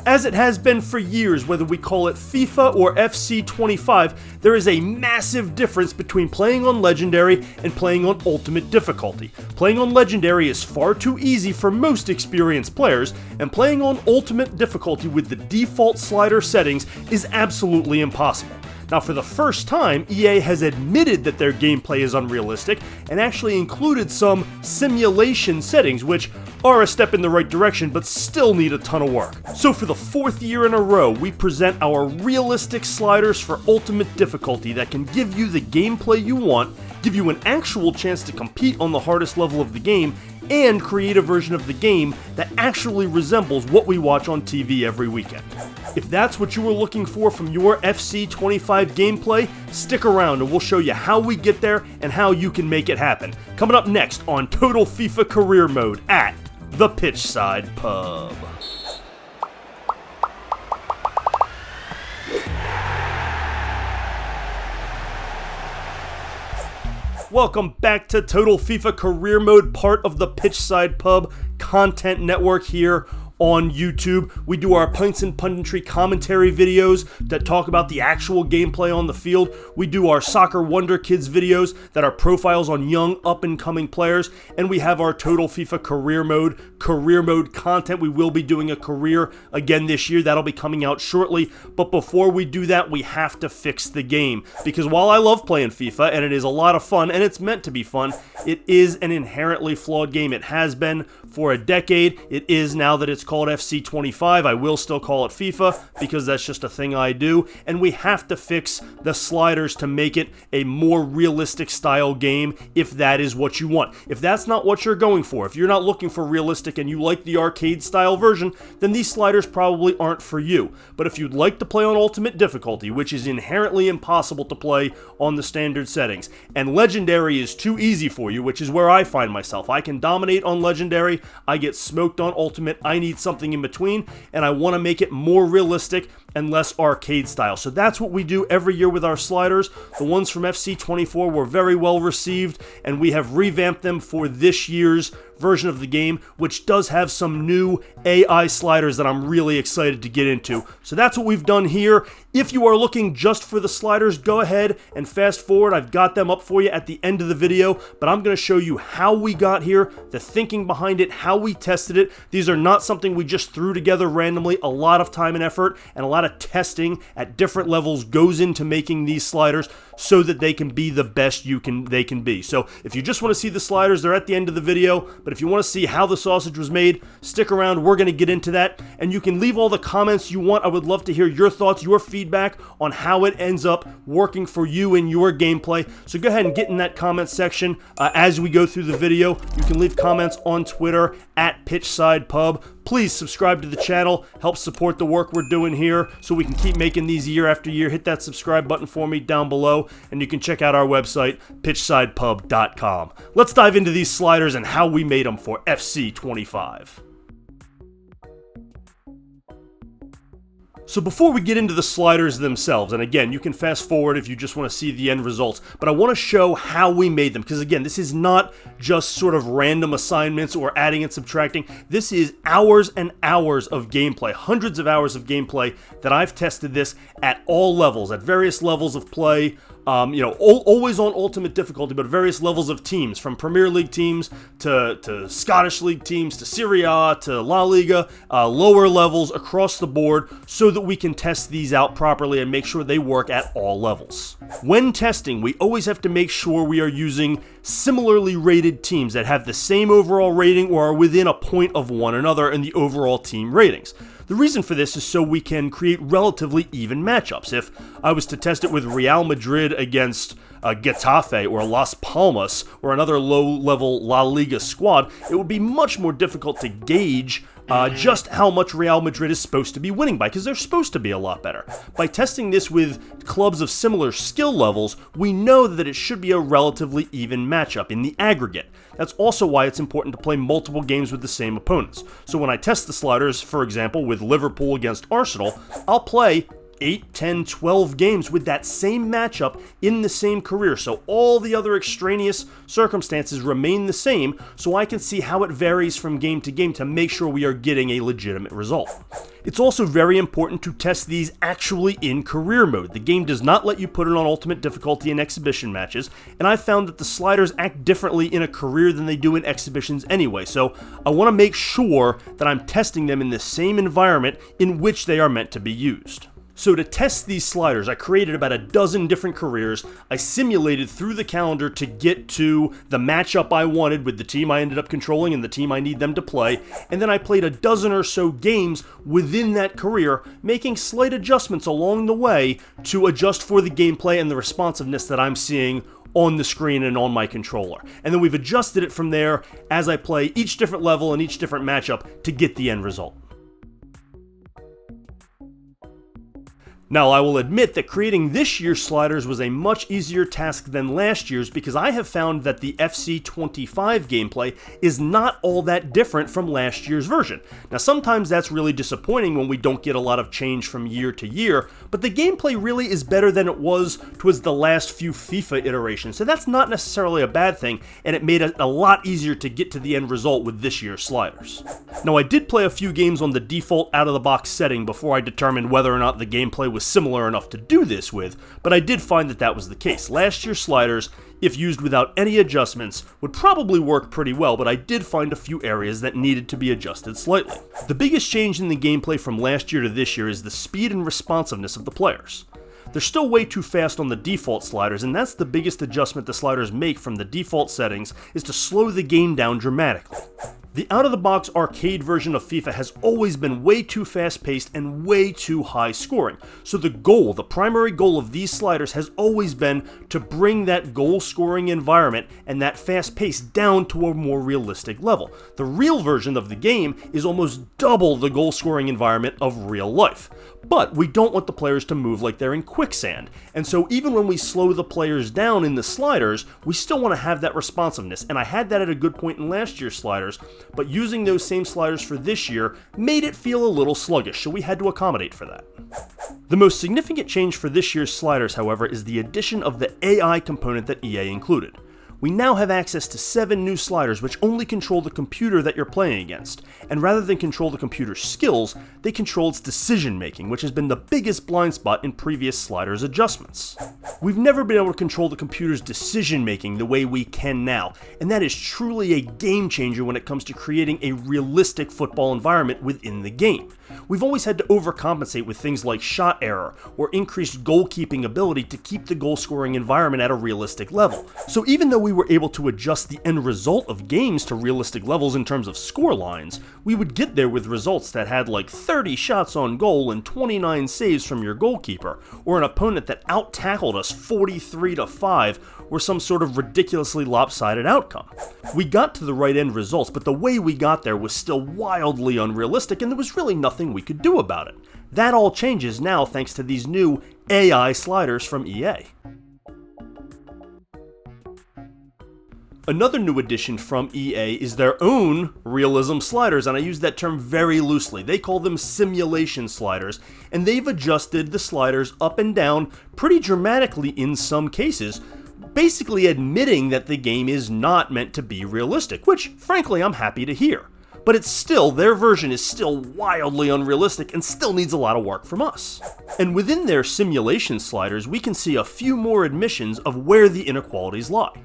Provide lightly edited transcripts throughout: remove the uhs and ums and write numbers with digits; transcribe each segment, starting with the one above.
As it has been for years, whether we call it FIFA or FC25, there is a massive difference between playing on Legendary and playing on Ultimate difficulty. Playing on Legendary is far too easy for most experienced players, and playing on Ultimate difficulty with the default slider settings is absolutely impossible. Now, for the first time, EA has admitted that their gameplay is unrealistic and actually included some simulation settings, which are a step in the right direction but still need a ton of work. So for the 4th year in a row, we present our realistic sliders for Ultimate difficulty that can give you the gameplay you want, give you an actual chance to compete on the hardest level of the game, and create a version of the game that actually resembles what we watch on TV every weekend. If that's what you were looking for from your FC25 gameplay, stick around and we'll show you how we get there and how you can make it happen. Coming up next on Total FIFA Career Mode at the Pitchside Pub. Welcome back to Total FIFA Career Mode, part of the Pitchside Pub content network here on YouTube. We do our Pints and Punditry commentary videos that talk about the actual gameplay on the field. We do our Soccer Wonder Kids videos that are profiles on young up-and-coming players. And we have our Total FIFA Career Mode content. We will be doing a career again this year. That'll be coming out shortly. But before we do that, we have to fix the game. Because while I love playing FIFA, and it is a lot of fun, and it's meant to be fun, it is an inherently flawed game. It has been for a decade. It is now that it's called FC25. I will still call it FIFA because that's just a thing I do, and we have to fix the sliders to make it a more realistic style game if that is what you want. If that's not what you're going for, if you're not looking for realistic and you like the arcade style version, then these sliders probably aren't for you. But if you'd like to play on Ultimate difficulty, which is inherently impossible to play on the standard settings, and Legendary is too easy for you, which is where I find myself. I can dominate on Legendary, I get smoked on Ultimate, I need something in between, and I want to make it more realistic and less arcade style. So that's what we do every year with our sliders. The ones from FC24 were very well received, and we have revamped them for this year's version of the game, which does have some new AI sliders that I'm really excited to get into. So that's what we've done here. If you are looking just for the sliders, go ahead and fast forward. I've got them up for you at the end of the video, but I'm going to show you how we got here, the thinking behind it, how we tested it. These are not something we just threw together randomly. A lot of time and effort and a lot of testing at different levels goes into making these sliders so that they can be the best they can be. So if you just want to see the sliders, they're at the end of the video, but if you want to see how the sausage was made, stick around. We're going to get into that, and you can leave all the comments you want. I would love to hear your thoughts, your feedback on how it ends up working for you in your gameplay. So go ahead and get in that comment section as we go through the video. You can leave comments on Twitter at PitchsidePub. Please subscribe to the channel, help support the work we're doing here so we can keep making these year after year. Hit that subscribe button for me down below, and you can check out our website, pitchsidepub.com. Let's dive into these sliders and how we made them for FC25. So before we get into the sliders themselves, and again, you can fast forward if you just want to see the end results, but I want to show how we made them, because again, this is not just sort of random assignments or adding and subtracting. This is hours and hours of gameplay, hundreds of hours of gameplay that I've tested this at all levels, at various levels of play. Always on Ultimate difficulty, but various levels of teams, from Premier League teams to Scottish League teams to Serie A to La Liga, lower levels across the board, so that we can test these out properly and make sure they work at all levels. When testing, we always have to make sure we are using similarly rated teams that have the same overall rating or are within a point of one another in the overall team ratings. The reason for this is so we can create relatively even matchups. If I was to test it with Real Madrid against Getafe or Las Palmas or another low-level La Liga squad, it would be much more difficult to gauge just how much Real Madrid is supposed to be winning by, because they're supposed to be a lot better. By testing this with clubs of similar skill levels, we know that it should be a relatively even matchup in the aggregate. That's also why it's important to play multiple games with the same opponents. So when I test the sliders, for example, with Liverpool against Arsenal, I'll play 8, 10, 12 games with that same matchup in the same career. So all the other extraneous circumstances remain the same, so I can see how it varies from game to game to make sure we are getting a legitimate result. It's also very important to test these actually in career mode. The game does not let you put it on ultimate difficulty in exhibition matches, and I found that the sliders act differently in a career than they do in exhibitions anyway, so I want to make sure that I'm testing them in the same environment in which they are meant to be used. So to test these sliders, I created about a dozen different careers. I simulated through the calendar to get to the matchup I wanted with the team I ended up controlling and the team I need them to play, and then I played a dozen or so games within that career, making slight adjustments along the way to adjust for the gameplay and the responsiveness that I'm seeing on the screen and on my controller. And then we've adjusted it from there as I play each different level and each different matchup to get the end result. Now, I will admit that creating this year's sliders was a much easier task than last year's because I have found that the FC25 gameplay is not all that different from last year's version. Now, sometimes that's really disappointing when we don't get a lot of change from year to year, but the gameplay really is better than it was towards the last few FIFA iterations, so that's not necessarily a bad thing, and it made it a lot easier to get to the end result with this year's sliders. Now, I did play a few games on the default out-of-the-box setting before I determined whether or not the gameplay was similar enough to do this with, but I did find that that was the case. Last year's sliders, if used without any adjustments, would probably work pretty well, but I did find a few areas that needed to be adjusted slightly. The biggest change in the gameplay from last year to this year is the speed and responsiveness of the players. They're still way too fast on the default sliders, and that's the biggest adjustment the sliders make from the default settings, is to slow the game down dramatically. The out-of-the-box arcade version of FIFA has always been way too fast-paced and way too high-scoring. So the primary goal of these sliders has always been to bring that goal-scoring environment and that fast pace down to a more realistic level. The real version of the game is almost double the goal-scoring environment of real life. But we don't want the players to move like they're in quicksand, and so even when we slow the players down in the sliders, we still want to have that responsiveness, and I had that at a good point in last year's sliders, but using those same sliders for this year made it feel a little sluggish, so we had to accommodate for that. The most significant change for this year's sliders, however, is the addition of the AI component that EA included. We now have access to 7 new sliders which only control the computer that you're playing against, and rather than control the computer's skills, they control its decision making, which has been the biggest blind spot in previous sliders adjustments. We've never been able to control the computer's decision making the way we can now, and that is truly a game changer when it comes to creating a realistic football environment within the game. We've always had to overcompensate with things like shot error or increased goalkeeping ability to keep the goal-scoring environment at a realistic level. So even though we were able to adjust the end result of games to realistic levels in terms of score lines, we would get there with results that had like 30 shots on goal and 29 saves from your goalkeeper, or an opponent that out-tackled us 43-5, or some sort of ridiculously lopsided outcome. We got to the right end results, but the way we got there was still wildly unrealistic, and there was really nothing we could do about it. That all changes now thanks to these new AI sliders from EA. Another new addition from EA is their own realism sliders, and I use that term very loosely. They call them simulation sliders, and they've adjusted the sliders up and down pretty dramatically in some cases, basically admitting that the game is not meant to be realistic, which frankly I'm happy to hear. But it's still, their version is still wildly unrealistic and still needs a lot of work from us. And within their simulation sliders, we can see a few more admissions of where the inequalities lie.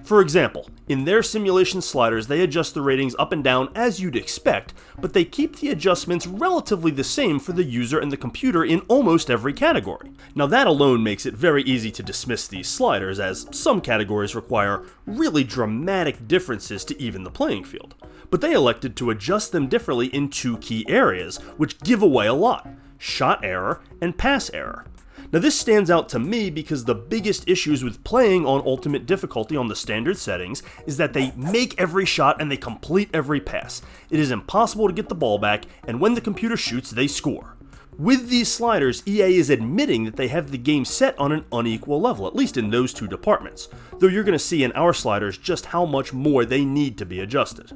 For example, in their simulation sliders, they adjust the ratings up and down as you'd expect, but they keep the adjustments relatively the same for the user and the computer in almost every category. Now that alone makes it very easy to dismiss these sliders, as some categories require really dramatic differences to even the playing field. But they elected to adjust them differently in 2 key areas, which give away a lot: shot error and pass error. Now this stands out to me because the biggest issues with playing on ultimate difficulty on the standard settings is that they make every shot and they complete every pass. It is impossible to get the ball back, and when the computer shoots, they score. With these sliders, EA is admitting that they have the game set on an unequal level, at least in those 2 departments, though you're going to see in our sliders just how much more they need to be adjusted.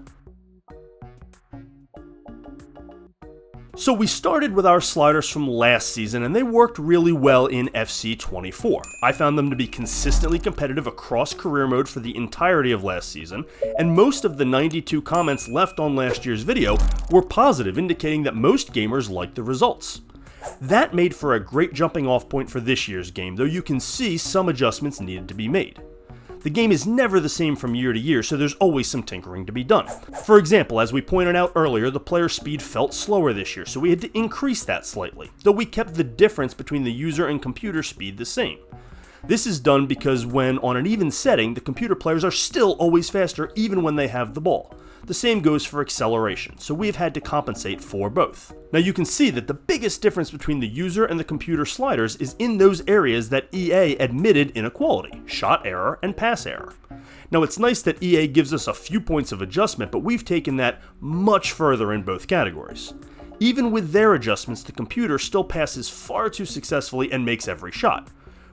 So we started with our sliders from last season, and they worked really well in FC24. I found them to be consistently competitive across career mode for the entirety of last season, and most of the 92 comments left on last year's video were positive, indicating that most gamers liked the results. That made for a great jumping off point for this year's game, though you can see some adjustments needed to be made. The game is never the same from year to year, so there's always some tinkering to be done. For example, as we pointed out earlier, the player speed felt slower this year, so we had to increase that slightly, though we kept the difference between the user and computer speed the same. This is done because when on an even setting, the computer players are still always faster even when they have the ball. The same goes for acceleration, so we've had to compensate for both. Now you can see that the biggest difference between the user and the computer sliders is in those areas that EA admitted inequality: shot error and pass error. Now it's nice that EA gives us a few points of adjustment, but we've taken that much further in both categories. Even with their adjustments, the computer still passes far too successfully and makes every shot.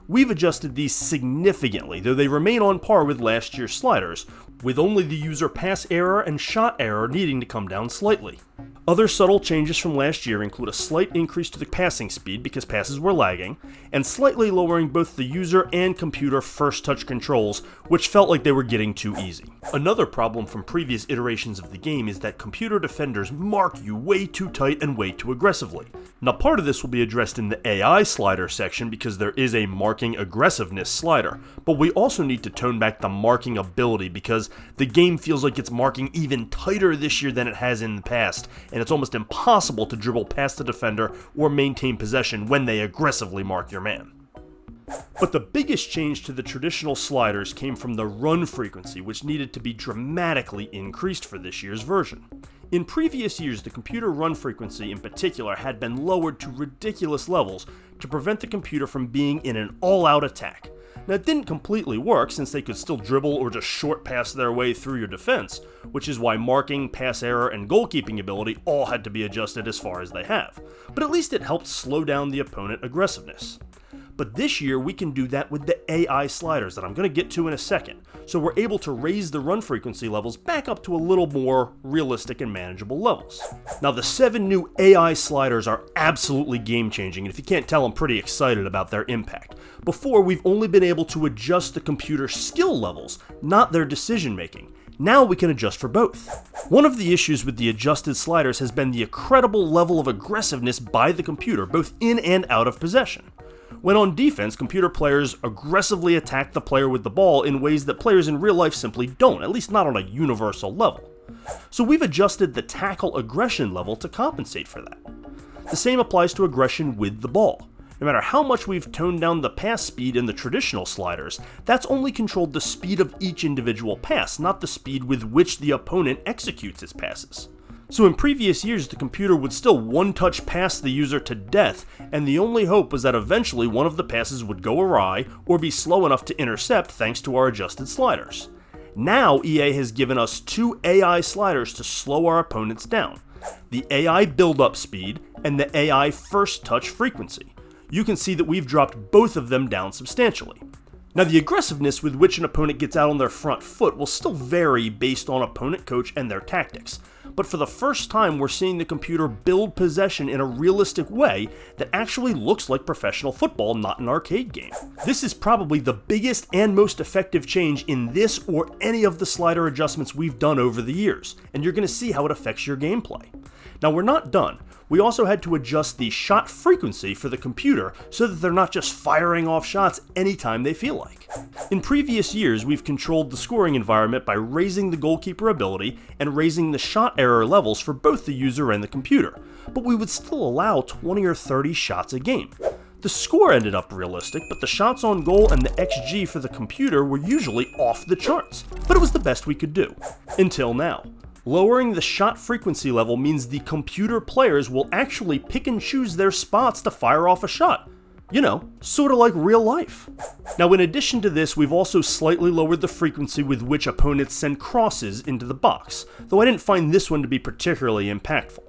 We've adjusted these significantly, though they remain on par with last year's sliders, with only the user pass error and shot error needing to come down slightly. Other subtle changes from last year include a slight increase to the passing speed because passes were lagging, and slightly lowering both the user and computer first touch controls, which felt like they were getting too easy. Another problem from previous iterations of the game is that computer defenders mark you way too tight and way too aggressively. Now part of this will be addressed in the AI slider section because there is a marking aggressiveness slider, but we also need to tone back the marking ability because the game feels like it's marking even tighter this year than it has in the past, and it's almost impossible to dribble past the defender or maintain possession when they aggressively mark your man. But the biggest change to the traditional sliders came from the run frequency, which needed to be dramatically increased for this year's version. In previous years, the computer run frequency in particular had been lowered to ridiculous levels to prevent the computer from being in an all-out attack. Now it didn't completely work since they could still dribble or just short pass their way through your defense, which is why marking, pass error, and goalkeeping ability all had to be adjusted as far as they have, but at least it helped slow down the opponent aggressiveness. But this year we can do that with the AI sliders that I'm going to get to in a second, so we're able to raise the run frequency levels back up to a little more realistic and manageable levels. Now the 7 new AI sliders are absolutely game changing, and if you can't tell, I'm pretty excited about their impact. Before, we've only been able to adjust the computer skill levels, not their decision making. Now we can adjust for both. One of the issues with the adjusted sliders has been the incredible level of aggressiveness by the computer, both in and out of possession. When on defense, computer players aggressively attack the player with the ball in ways that players in real life simply don't, at least not on a universal level. So we've adjusted the tackle aggression level to compensate for that. The same applies to aggression with the ball. No matter how much we've toned down the pass speed in the traditional sliders, that's only controlled the speed of each individual pass, not the speed with which the opponent executes its passes. So in previous years, the computer would still one-touch pass the user to death, and the only hope was that eventually one of the passes would go awry or be slow enough to intercept thanks to our adjusted sliders. Now EA has given us 2 AI sliders to slow our opponents down: the AI build-up speed and the AI first touch frequency. You can see that we've dropped both of them down substantially. Now the aggressiveness with which an opponent gets out on their front foot will still vary based on opponent coach and their tactics, but for the first time we're seeing the computer build possession in a realistic way that actually looks like professional football, not an arcade game. This is probably the biggest and most effective change in this or any of the slider adjustments we've done over the years, and you're going to see how it affects your gameplay. Now we're not done. We also had to adjust the shot frequency for the computer so that they're not just firing off shots anytime they feel like. In previous years, we've controlled the scoring environment by raising the goalkeeper ability and raising the shot error levels for both the user and the computer, but we would still allow 20 or 30 shots a game. The score ended up realistic, but the shots on goal and the XG for the computer were usually off the charts, but it was the best we could do. Until now. Lowering the shot frequency level means the computer players will actually pick and choose their spots to fire off a shot. You know, sorta like real life. Now in addition to this, we've also slightly lowered the frequency with which opponents send crosses into the box, though I didn't find this one to be particularly impactful.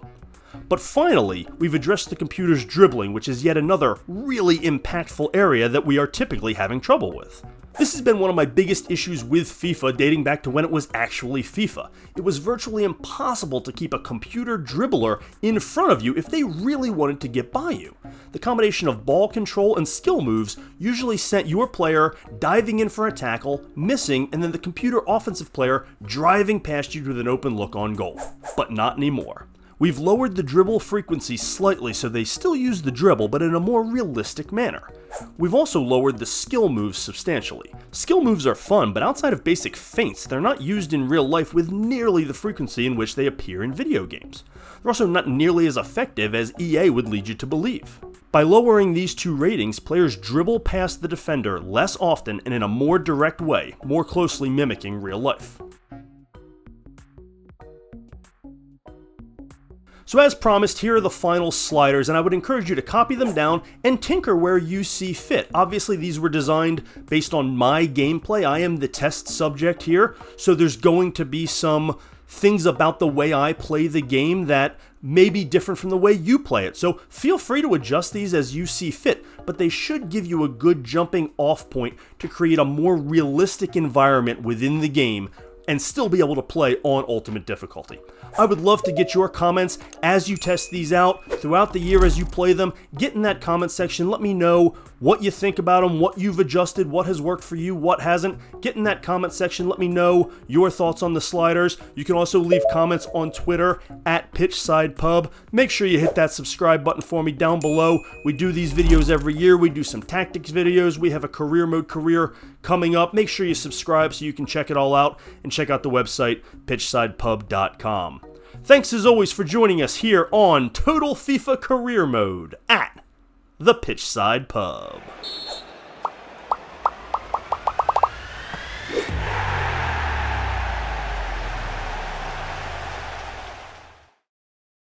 But finally, we've addressed the computer's dribbling, which is yet another really impactful area that we are typically having trouble with. This has been one of my biggest issues with FIFA dating back to when it was actually FIFA. It was virtually impossible to keep a computer dribbler in front of you if they really wanted to get by you. The combination of ball control and skill moves usually sent your player diving in for a tackle, missing, and then the computer offensive player driving past you with an open look on goal. But not anymore. We've lowered the dribble frequency slightly so they still use the dribble, but in a more realistic manner. We've also lowered the skill moves substantially. Skill moves are fun, but outside of basic feints, they're not used in real life with nearly the frequency in which they appear in video games. They're also not nearly as effective as EA would lead you to believe. By lowering these two ratings, players dribble past the defender less often and in a more direct way, more closely mimicking real life. So as promised, here are the final sliders, and I would encourage you to copy them down and tinker where you see fit. Obviously, these were designed based on my gameplay. I am the test subject here, so there's going to be some things about the way I play the game that may be different from the way you play it. So feel free to adjust these as you see fit, but they should give you a good jumping off point to create a more realistic environment within the game and still be able to play on ultimate difficulty. I would love to get your comments as you test these out throughout the year as you play them. Get in that comment section. Let me know what you think about them, what you've adjusted, what has worked for you, what hasn't. Get in that comment section. Let me know your thoughts on the sliders. You can also leave comments on Twitter at PitchsidePub. Make sure you hit that subscribe button for me down below. We do these videos every year. We do some tactics videos. We have a career mode career coming up. Make sure you subscribe so you can check it all out and check out the website pitchsidepub.com. Thanks as always for joining us here on Total FIFA Career Mode at the Pitchside Pub.